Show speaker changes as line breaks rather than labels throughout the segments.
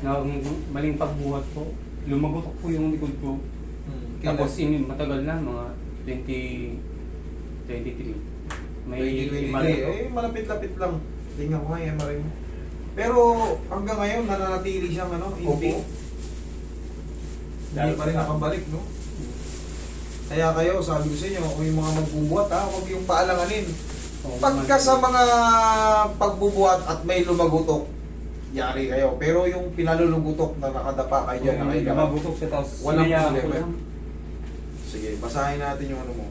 na maling pagbuhat ko. Lumagotok po yung likod ko. Tapos matagal na, mga 2023. May
2023, malapit-lapit lang. Tingnan ko nga yung MRI mo. Pero hanggang ngayon, nananatili siyang inting. Hindi pa rin nakabalik, no? Kaya kayo, sabi ko sa inyo, kung yung mga magbubuhat, huwag yung paalanganin. Pagka sa mga pagbubuhat at may lumagutok, yari kayo. Pero yung pinalulugutok na nakadapa kayo dyan,
nakagutok siya, tapos
walang
sinayaan
problema.
ko.
Sige, basahin natin yung ano mo.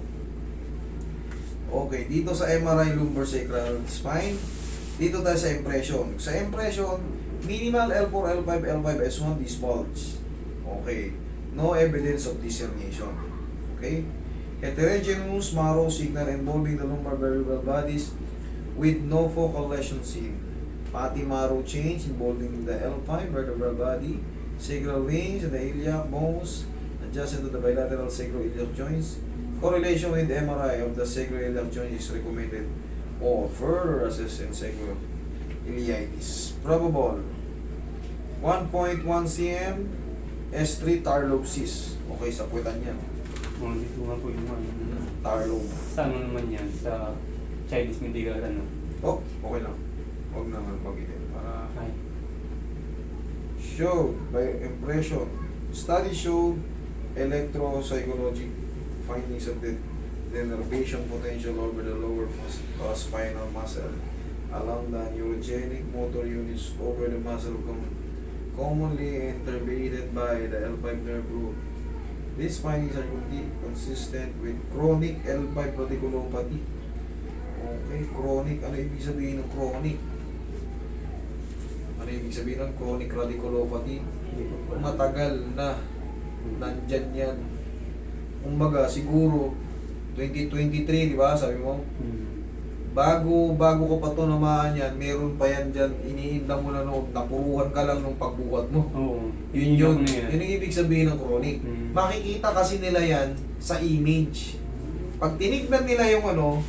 Okay, dito sa MRI lumbar sacral spine, dito tayo sa impression. Sa impression, minimal L4, L5, L5, S1, disc bulge. Okay. No evidence of discernition. Okay? Heterogeneous marrow signal involving the lumbar vertebral bodies with no focal lesion seen. Pati marrow change involving the L5 vertebral body, sacral wings, and the iliac bones adjacent to the bilateral sacroiliac joints. Correlation with MRI of the sacroiliac joint is recommended or further assessed in sacroiliitis. Probable 1.1 cm S3 Tarlow cyst. Okay, sa puwetan yan.
Dito nga po yung
Tarlow.
Sa ano naman yan? Sa Chinese medical ano?
Oh, okay lang. Huwag naman mag-itin. Para
Ay.
showed by impression. Study showed electropsychologic findings of the denervation potential over the lower spinal muscle along the neurogenic motor units over the muscle commonly innervated by the L5 nerve root. These findings are consistent with chronic L5 radiculopathy. Okay, chronic. Ano ibig sabihin ng chronic? Ano ibig sabihin ng chronic radiculopathy? Matagal na nandyan yan. Kumbaga, siguro 2023, di ba? Sabi mo, bago ko pa ito namaan yan, meron pa yan dyan, iniinda mo na noon, napuruhan ka lang nung pagbuhat mo.
Oo.
Yun ang ibig sabihin ng chronic. Makikita kasi nila yan sa image. Pag tinignan nila yung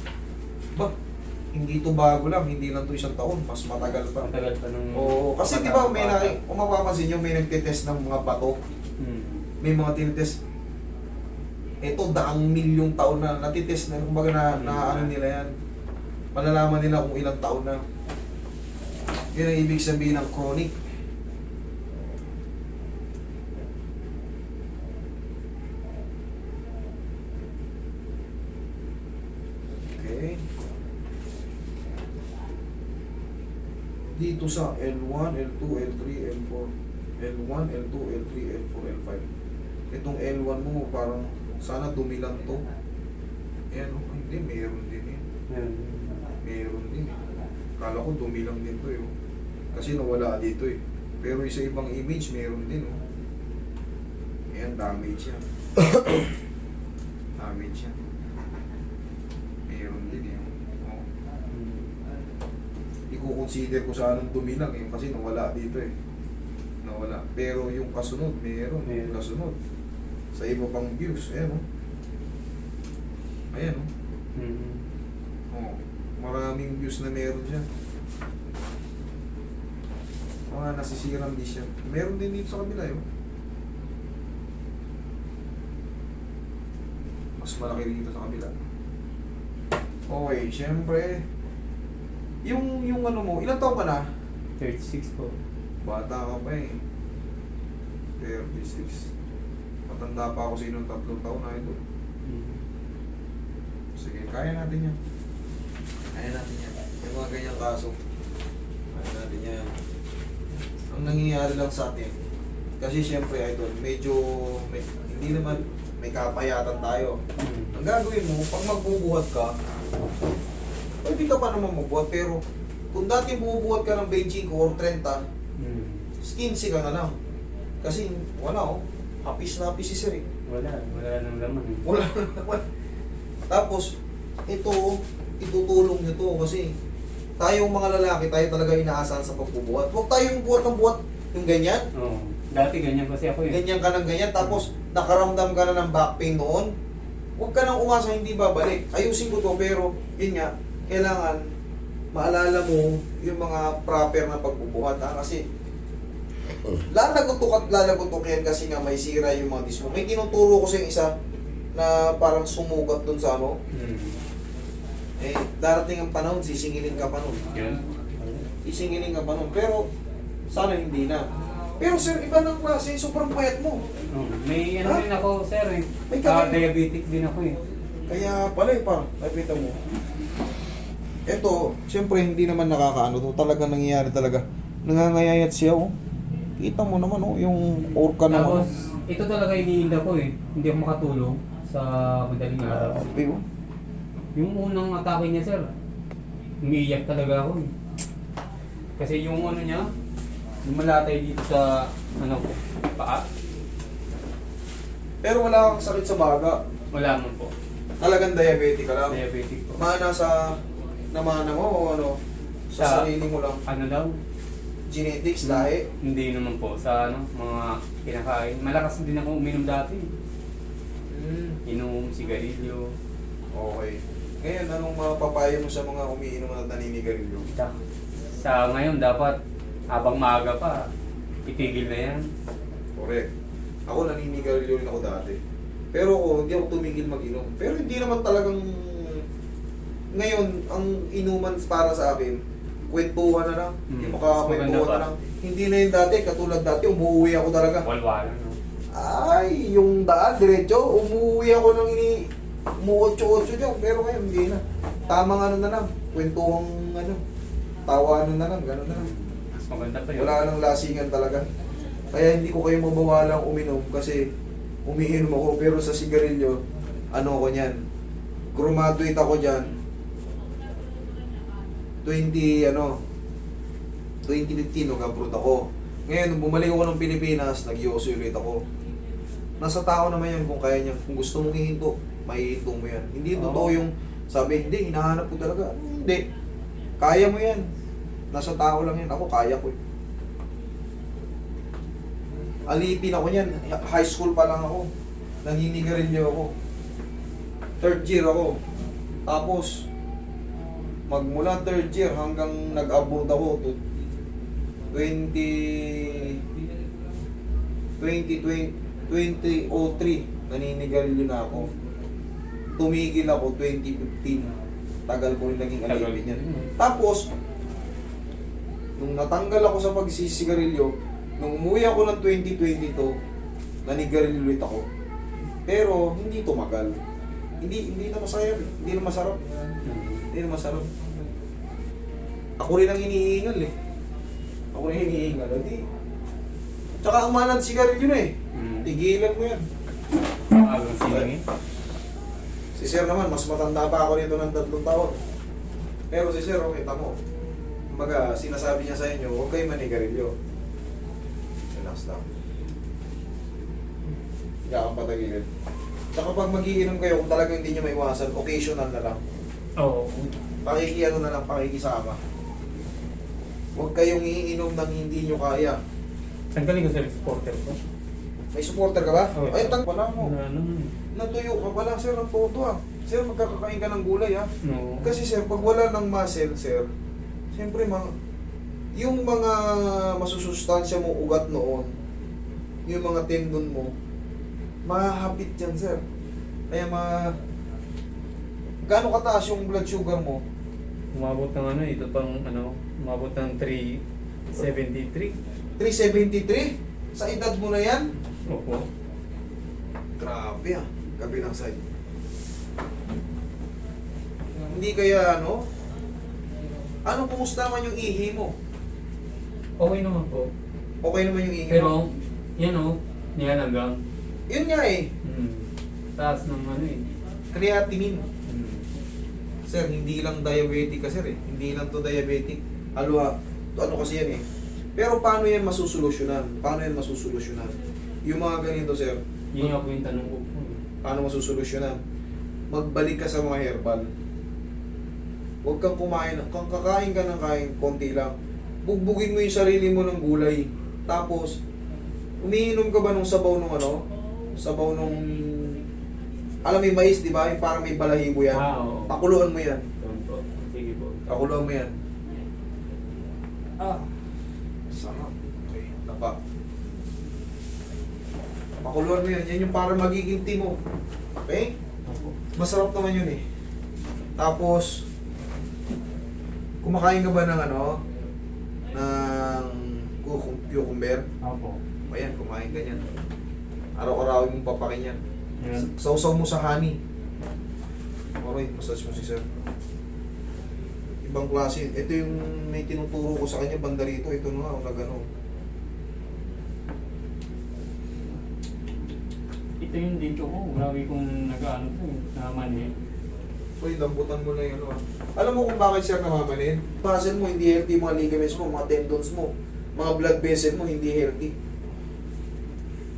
hindi to bago lang, hindi lang to isang taon, mas matagal pa.
Matagal pa nung...
Oo, kasi di ba kung mapapansin nyo, may nagtitest ng mga bato. May mga tinitest. Ito, daang milyong taon na natitest na, kumbaga na ano nila yan. Malalaman nila kung ilang taon na. Yun ang ibig sabihin ng chronic. Okay. Dito sa L1, L2, L3, L4. L1, L2, L3, L4, L5. Itong L1 mo, parang sana dumilang to. Ayan, hindi, meron din eh. Meron din. Kala ko dumilang din to eh. Kasi nawala dito eh. Pero sa ibang image, meron din oh. Ayan, damage yan. Damage yan. Meron din eh. Oh. I-consider ko sa anong dumilang eh. Kasi nawala dito eh. Nawala. Pero yung kasunod, meron. Kasunod. Sa iba pang views. Ayan oh. Ayan oh. Oh, maraming views na meron siya. Mga nasisirang dish yan. Meron din dito sa kabila yun. Mas malaki dito sa kabila. Okay, syempre. Yung ano mo, ilang taon ka na?
36 po.
Bata ka pa eh. 36. Matanda pa ako sa inyong 3 taon na ito. Sige, kaya natin yan. Kaya natin yan. Yung mga ganyang kaso. Kaya natin yan. Ang nangyayari lang sa atin, kasi syempre idol, medyo, hindi naman, may kapayatan tayo. Ang gagawin mo, pag magbubuhat ka, pwede ka pa naman magbuhat, pero kung dati bubuhat ka ng 25 or 30, 15 ka na lang. Kasi wala hapis na hapis si sir eh.
Wala nang laman eh.
Wala na naman. Tapos, ito, itutulong nyo to kasi tayong mga lalaki, tayo talaga inaasahan sa pagbubuhat. Huwag tayong buhat ng buhat yung ganyan.
Oo. Dati ganyan kasi ako eh.
Ganyan ka ng ganyan, tapos nakaramdam ka na ng back pain noon. Huwag ka nang umasa, hindi babalik. Ayusin ko to, pero yun nga, kailangan maalala mo yung mga proper na pagbubuhat. Kasi Lalagotok at lalagotok yan kasi nga may sira yung mga disc mo. May tinuturo ko sa isa na parang sumugat dun sa ano. Eh, darating ang panahon, sisingilin ka pa nun.
Yun.
Sisingilin ka pa nun. Pero, sana hindi na. Pero sir, iba ng klase, sobrang payat mo.
May ano
Ha?
din ako, sir eh.
May kamay-
Diabetic din ako eh.
Kaya pala eh, parang, nakita mo. Ito, siyempre hindi naman nakakaano to. Talagang nangyayari talaga. Nangangayayat siya, oh. Kita mo naman, oh, yung orka naman.
Tapos, ito talaga iniinda ko eh. Hindi ako makatulong sa madaling araw.
Grabe, oh.
Yung unang atake niya, sir, umiiyak talaga ako eh. Kasi yung ano niya, lumalatay dito sa, ano ko, paa.
Pero wala kang sakit sa baga.
Wala mo po.
Talagang diabetic ka lang.
Diabetic po.
Mana sa namana mo o ano? Sa
Sa-
sarili mo lang.
Ano daw?
Genetics, lahi.
Hindi naman po. Sa ano, mga kinakain. Malakas din ako uminom dati. Inom, sigarilyo.
Okay. Ngayon, anong mapapayo mo sa mga umiinom at naninigarilyo?
Sa ngayon, dapat habang maaga pa, itigil na yan.
Correct. Ako naninigarilyo rin ako dati. Pero ako, hindi ako tumigil mag-inom. Pero hindi naman talagang... Ngayon, ang inuman para sa akin, kwentuhan na lang. Hindi
Mas
makakakwentuhan
maganda pa.
na lang. Hindi na yung dati, katulad dati, umuwi ako talaga.
Walwalan. No?
Ay, yung daan, diretso, umuwi ako ng umu-8-8 dyan. Pero ngayon, hindi na. Tamang ano na lang, kwentuhang ano, tawanan na lang, gano'n na lang.
Mas maganda pa yun.
Wala nang lasingan talaga. Kaya hindi ko kayo mabawalang uminom kasi umiinom ako pero sa sigarilyo, ano ko niyan, graduate ako dyan, 2015 nag-abroad ako. Ngayon, nung bumalik ako ng Pilipinas, nag-yoso ulit ako. Nasa tao naman yan kung kaya niya. Kung gusto mong hihinto, mahihinto mo yan. Hindi totoo yung sabi, hindi, hinahanap ko talaga. Hindi. Kaya mo yan. Nasa tao lang yan. Ako, kaya ko eh. Alipin ako yan. High school pa lang ako. Naninigarilyo ako. Third year ako. Tapos, magmula third year hanggang nag-abroad ako to 2003, naninigarilyo na ako. Tumigil ako 2015. Tagal ko rin naging alipin yan. Tapos, nung natanggal ako sa pagsisigarilyo, nung umuwi ako ng 2022, nanigarilyo ulit ako. Pero, hindi tumagal. Hindi na masaya. Hindi na masarap. Hindi na masarap. Ako rin ang hinihingal eh. Ako rin hinihingal. Hindi. Tsaka ang manang sigarilyo na eh. Tigilan mo yan.
Agang silingi.
Si Sir naman, mas matanda pa ako nito ng 3 taon. Pero si Sir, okay, tamo. Kumbaga, sinasabi niya sa inyo, huwag kayo manigarilyo. Relax lang. Hindi kang patagilid. Tsaka pag magiinom kayo, kung talagang hindi nyo maiwasan, occasional na lang.
Oo.
Pakikiano na lang, pakikisama. Huwag kayong iinom ng hindi nyo kaya.
Saan galing ko sa supporter ko?
May supporter ka ba?
Oo.
Ay, tang pala mo.
Ano?
Natuyo ka pala, Sir, ang toto ah. Sir, magkakakain ka ng gulay ah.
No.
Kasi Sir, pag wala ng muscle, Sir, siyempre yung mga masusustansya mo ugat noon, yung mga tendon mo, mahahapit yan, Sir. Kaya gaano kataas yung blood sugar mo?
Umabot ng ano, ito pang ano, umabot ng 373.
373? Sa edad mo na yan?
Opo.
Grabe ah, kabilang side. Hindi kaya kumusta naman yung ihi mo?
Okay naman po.
Okay naman yung ihi mo?
Pero, yan o, yan hanggang.
Yun nga eh,
Taas ng ano eh.
creatinine. Sir, hindi lang diabetic ka sir eh. Hindi lang to diabetic. Ano kasi yan eh. Pero paano yan masusolusyonan? Yung mga ganito sir,
Yun nga po yung tanong ko po.
paano masusolusyonan? Magbalik ka sa mga herbal. Huwag kang kumain. Kung kakain ka ng kain, konti lang. Bugbugin mo yung sarili mo ng gulay. Tapos, umiinom ka ba nung sabaw nung Sabaw nung... Alam mo yung mais, di ba? Yung parang may balahibo yan.
Oo.
Pakuluan mo yan.
Yun po. Sige po.
Pakuluan mo yan. Sarap. Okay, tapak. Pakuluan mo yan. Yan yung para magiging team mo. Okay?
Opo.
Masarap naman yun eh. Tapos, kumakain ka ba ng ano? Ng cucumber?
Opo.
Ayan, kumain ka niyan. Araw-araw mong papakin yan.
Yan.
Sausaw mo sa honey. Alright, massage mo si sir. Ibang klase. Ito yung may tinuturo ko sa kanya banda rito. Ito na nga, nagano.
Ito yung dito ko. Lagi kong nag-ano po eh. Namani.
So, dambutan mo na yun. Alam mo kung bakit sir namamanid? Muscle mo, hindi healthy. Mga ligaments mo, mga tendons mo, mga blood vessel mo, hindi healthy.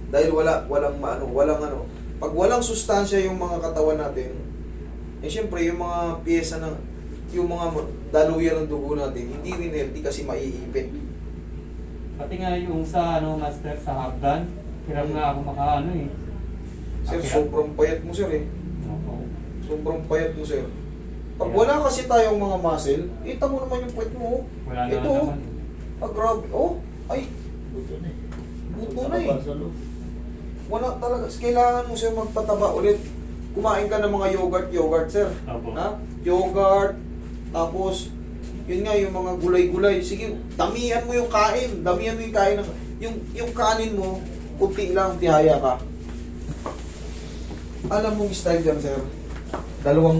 Dahil walang ano. Pag walang sustansya yung mga katawan natin, eh syempre yung mga piyesa ng, yung mga daluyan ng dugo natin, hindi rin healthy kasi maiipit.
Pati nga yung sa ano, master sa hagdan. Hiram nga ako makaano eh.
Sir,
Akyat.
sobrang payat mo sir eh.
Opo.
Sobrang payat mo sir. Pag wala kasi tayong mga muscle, kita mo naman yung payat mo.
Wala na
Ito,
naman.
grabe. Oh, ay,
Buto na eh.
buto na eh.
Sa loob.
Wala talaga. Kailangan mo sir magpataba ulit. Kumain ka ng mga yogurt sir.
Opo.
Ha? Yogurt. Tapos, yun nga, yung mga gulay-gulay. Sige, damihan mo yung kain. Damihan mo yung kain. Yung kanin mo, kunti lang, tihaya ka. Alam mong style dyan, sir. Dalawang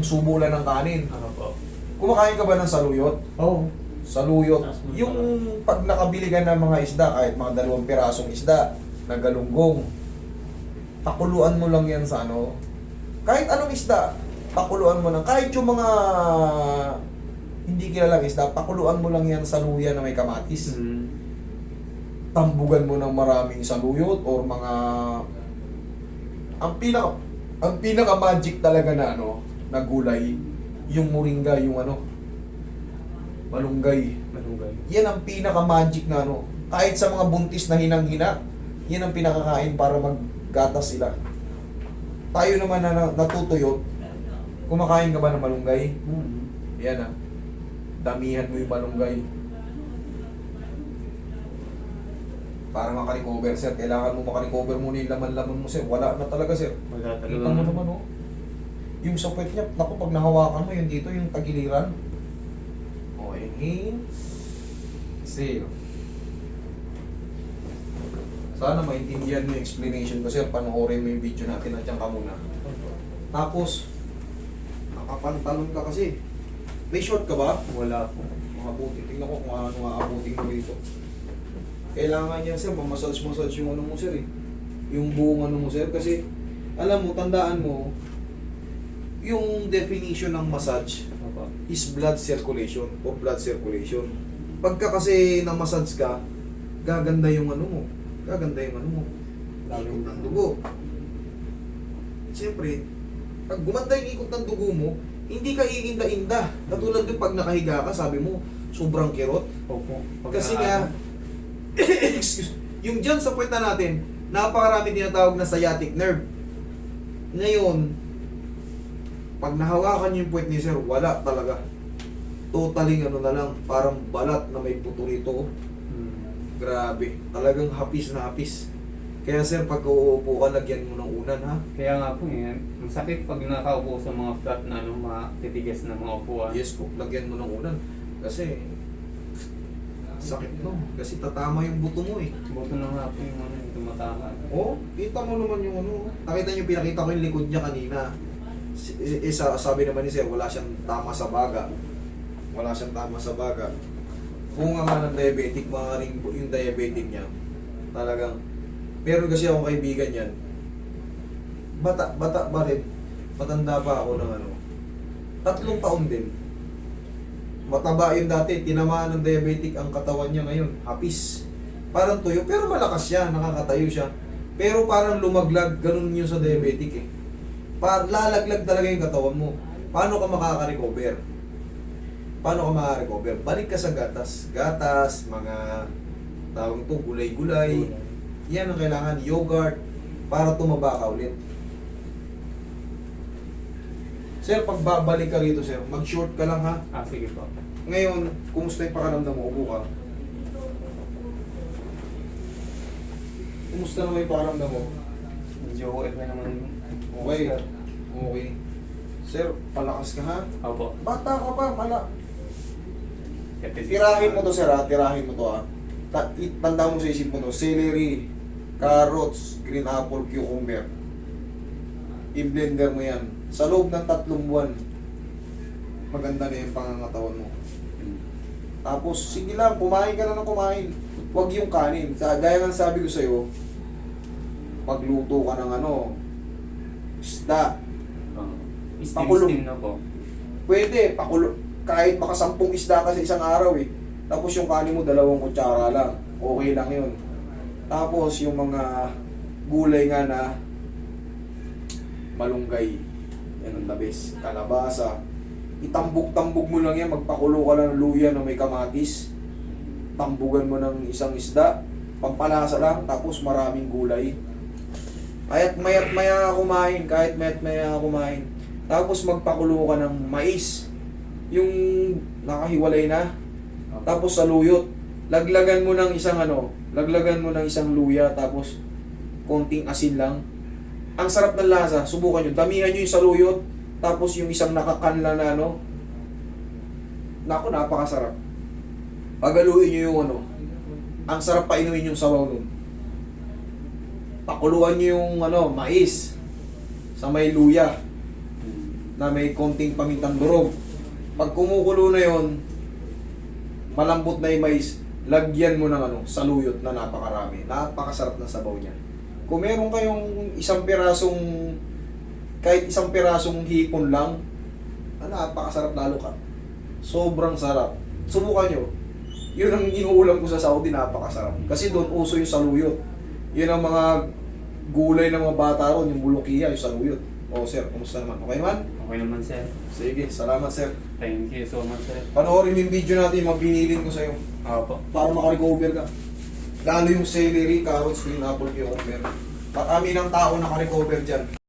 subo lang ng kanin.
Ano po?
Kumakain ka ba ng saluyot?
Oo.
Saluyot. Yung pag nakabili ka ng mga isda, kahit mga 2 pirasong isda, na galunggong, pakuluan mo lang yan sa ano. Kahit anong isda, pakuluan mo lang. Kahit yung mga hindi kilalang isda, pakuluan mo lang yan sa luya na may kamatis. Tambugan mo ng maraming saluyot or mga ang pinaka magic talaga na ano, na gulay, yung moringa, yung ano, malunggay.
Malunggay.
Yan ang pinaka magic na ano. Kahit sa mga buntis na hinang-hina, yan ang pinakakain para maggatas sila. Tayo naman na natutuyot, kumakain ka ba ng malunggay? Yan ah. Damihan mo yung malunggay. Para makarecover, sir. Kailangan mo makarecover muna yung laman-laman mo, sir. Wala na talaga, sir.
Wala talaga.
Kita mo naman, oh. Yung sa puwet niya, naku, pag nahawakan mo, yun dito, yung tagiliran. O, inhale. Exhale. Sana maintindihan mo yung explanation ko, sir. Panoorin mo yung video natin at yan ka muna. Tapos, nakapantalon ka kasi. May short ka ba?
Wala po.
Makabuti. Tingnan ko kung ano maabuting mo dito. Kailangan yan, sir, mamasage yung ano mo, sir, eh. Yung buong ano mo, sir. Kasi, alam mo, tandaan mo, yung definition ng massage
Opo.
is blood circulation or blood circulation. Pagka kasi na-massage ka, gaganda yung ano mo. Gaganda yung ano mo. Ikot ng dugo. Siyempre, pag gumanda yung ikot ng dugo mo, hindi ka iinda-inda. Katulad yung pag nakahiga ka, sabi mo, sobrang kirot.
Opo.
Kasi nga, excuse, yung dyan sa puweta natin, napakarami tinatawag na sciatic nerve. Ngayon, pag nahawakan yung puwet ni sir, wala talaga. Totally ano na lang, parang balat na may buto rito. Grabe, talagang hapis na hapis. Kaya sir, pag uupo ka, lagyan mo ng unan ha.
Kaya nga po eh, ang sakit pag nakaupo sa mga flat na ano, matitigas na mga upuan.
Yes po, lagyan mo ng unan. Kasi, sakit no. Kasi tatama yung buto mo eh.
Buto na nga po yung ano, yung tumatama.
Oh, kita mo naman yung ano. Nakita niyo, pinakita ko yung likod niya kanina. Sabi naman ni sir, wala siyang tama sa baga. Wala siyang tama sa baga. Kung nga ng diabetic, mga ring yung diabetic niya, talagang, meron kasi akong kaibigan yan. Bata ba rin? Matanda pa ako ng ano. 3 taon din. Mataba yun dati, tinamaan ng diabetic ang katawan niya ngayon. Hapis. Parang tuyo, pero malakas siya, nakakatayo siya. Pero parang lumaglag, ganun yun sa diabetic eh. Lalaglag talaga yung katawan mo. Paano ka makaka-recover? Paano ka makaka-recover? Balik ka sa gatas. Gatas, mga tawag ito, gulay-gulay. Yan ang kailangan, yogurt, para tumaba ka ulit. Sir, pag babalik ka rito, sir, mag-short ka lang ha.
Sige po.
Ngayon, kumusta yung pakaramdam mo? Upo ka. kumusta naman yung pakiramdam mo?
Medyo okay pa naman.
Okay. Okay. Sir, palakas ka ha?
Opo.
Bata ka pa,
Kasi-
Tirahin mo to sir ha, tirahin mo to ha. Tanda mo sa isip mo to, celery, carrots, green apple, cucumber. I-blender mo yan. Sa loob ng 3 buwan, maganda na yung pangangatawan mo. Tapos, sige lang, kumain ka na ng kumain. Huwag yung kanin. Gaya ng sabi ko sa'yo, pagluto ka ng isda, Pakulo.
Steam na po.
pwede, pakulo. Kahit maka 10 isda ka sa isang araw eh. Tapos yung kanin mo, 2 kutsara lang. Okay lang yun. Tapos yung mga gulay nga na malunggay. Yan ang the best. Kalabasa. Itambog-tambog mo lang yan. Magpakulo ka lang ng luya na may kamatis. Tambugan mo ng isang isda. Pampalasa lang. Tapos maraming gulay. Kahit mayat maya kumain. Kahit mayat maya kumain. Tapos magpakulo ka ng mais. Yung nakahiwalay na. Tapos sa luyot. Laglagan mo ng isang luya. Tapos konting asin lang. Ang sarap ng lasa. Subukan nyo. Damihan nyo yung sa luyot. Tapos yung isang nakakanla na naku, napakasarap. Pagaluin nyo yung ang sarap pa inumin yung sabaw nun. Pakuluan nyo yung mais sa may luya na may konting pamintang durog. Pag kumukulo na yon, malambot na yung mais, lagyan mo ng saluyot na napakarami. Napakasarap ng sabaw niya. Kung meron kayong kahit isang pirasong hipon lang, napakasarap lalo ka. Sobrang sarap. Subukan nyo. Yun ang inuulam ko sa Saudi, napakasarap. Kasi doon uso yung saluyot. Yun ang mga gulay ng mga bata ron, yung bulukiya, yung saluyot. O sir, kumusta naman? Okay naman?
Okay naman, sir.
Sige, salamat sir.
Thank you so much, sir.
Panoorin mo yung video natin, yung mga binilin ko sa'yo.
Opo.
Para makarecover ka. Lalo yung celery, carrots, green apple, cucumber. Kami ng tao nakarecover dyan.